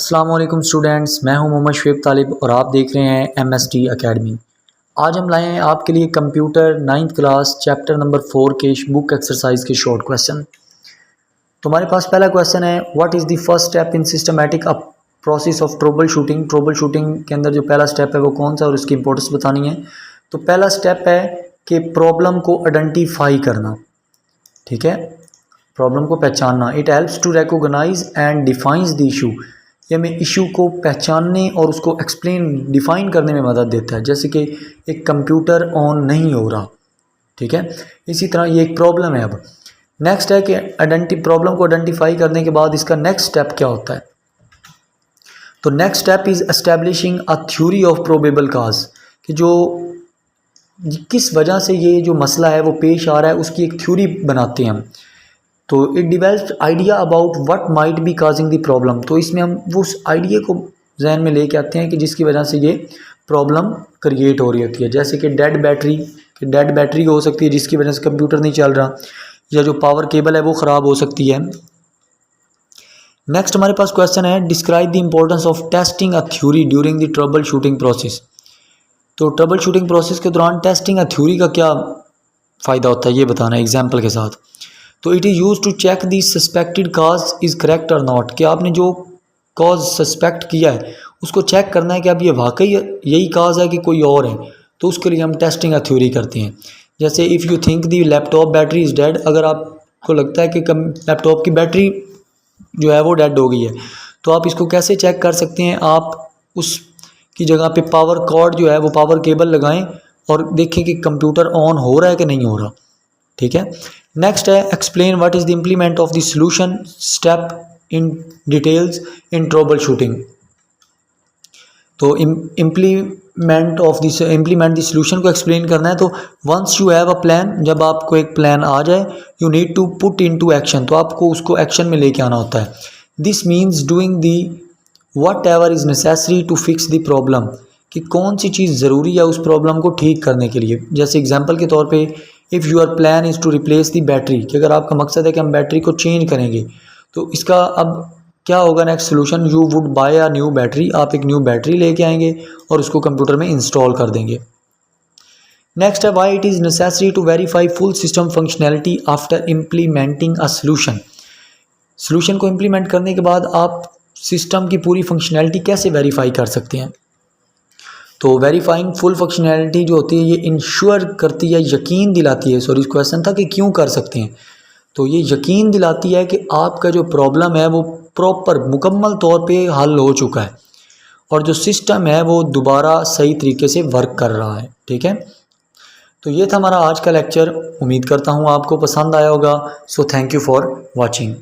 अस्सलाम वालेकुम स्टूडेंट्स, मैं हूं मोहम्मद शुएब तालिब और आप देख रहे हैं MST अकेडमी। आज हम लाए हैं आपके लिए computer 9th class chapter number 4 के बुक एक्सरसाइज के शॉर्ट क्वेश्चन। तो हमारे पास पहला क्वेश्चन है, what is the first step in systematic process of trouble shooting. Trouble shooting के अंदर जो पहला स्टेप है वो कौन सा और उसकी इंपॉर्टेंस बतानी है। तो पहला स्टेप है कि प्रॉब्लम को आइडेंटिफाई करना, ठीक है, प्रॉब्लम को पहचानना। It helps to recognise and defines the issue. ये हमें इशू को पहचानने और उसको एक्सप्लेन डिफ़ाइन करने में मदद देता है। जैसे कि एक कंप्यूटर ऑन नहीं हो रहा, ठीक है, इसी तरह ये एक प्रॉब्लम है। अब नेक्स्ट है कि प्रॉब्लम को आइडेंटिफाई करने के बाद इसका नेक्स्ट स्टेप क्या होता है। तो next step is establishing a theory of probable cause, कि जो किस वजह से ये जो मसला है वो पेश आ रहा है उसकी एक थ्योरी बनाते हैं हम। तो it develops idea about what might be causing the problem. तो इसमें हम उस आइडिया को जहन में लेके आते हैं कि जिसकी वजह से ये प्रॉब्लम क्रिएट हो रही होती है। जैसे कि डेड बैटरी हो सकती है जिसकी वजह से कंप्यूटर नहीं चल रहा, या जो पावर केबल है वो ख़राब हो सकती है। नेक्स्ट हमारे पास क्वेश्चन है, describe the importance of testing a theory during the trouble shooting process. तो ट्रबल शूटिंग प्रोसेस के दौरान टेस्टिंग अ थ्योरी का क्या फ़ायदा होता है ये बताना है एग्जाम्पल के साथ। तो it is use to check the suspected cause is correct और नॉट, कि आपने जो कॉज सस्पेक्ट किया है उसको चेक करना है कि अब ये वाकई यही काज है कि कोई और है। तो उसके लिए हम टेस्टिंग अ थ्योरी करते हैं। जैसे if you think the laptop battery is dead, अगर आपको लगता है कि लैपटॉप की बैटरी जो है वो डेड हो गई है, तो आप इसको कैसे चेक कर सकते हैं। आप उसकी जगह पे पावर कॉर्ड जो है वो पावर केबल लगाएं और देखें कि कंप्यूटर ऑन हो रहा है कि नहीं हो रहा, ठीक है। नेक्स्ट है, explain what is the implement of the solution step in details in troubleshooting. तो इम्प्लीमेंट द सॉल्यूशन को एक्सप्लेन करना है। तो once you have a plan, जब आपको एक प्लान आ जाए, you need to put into action, तो आपको उसको एक्शन में लेके आना होता है। This means doing the whatever is necessary to fix the problem, कि कौन सी चीज़ ज़रूरी है उस प्रॉब्लम को ठीक करने के लिए। जैसे एग्जांपल के तौर पे, if your plan is to replace the battery, कि अगर आपका मकसद है कि हम बैटरी को चेंज करेंगे, तो इसका अब क्या होगा next solution, you would buy a new battery, आप एक न्यू बैटरी लेके आएंगे और उसको कंप्यूटर में इंस्टॉल कर देंगे। नेक्स्ट है, why it is necessary to verify full system functionality after implementing a solution. Solution को इम्प्लीमेंट करने के बाद आप सिस्टम की पूरी फंक्शनैलिटी कैसे वेरीफाई कर सकते हैं। तो वेरीफाइंग फुल फंक्शनैलिटी जो होती है ये इंश्योर करती है, यकीन दिलाती है, सॉरी क्वेश्चन था कि क्यों कर सकते हैं, तो ये यकीन दिलाती है कि आपका जो प्रॉब्लम है वो प्रॉपर मुकम्मल तौर पे हल हो चुका है और जो सिस्टम है वो दोबारा सही तरीके से वर्क कर रहा है, ठीक है। तो ये था हमारा आज का लेक्चर। उम्मीद करता हूँ आपको पसंद आया होगा। So thank you for watching.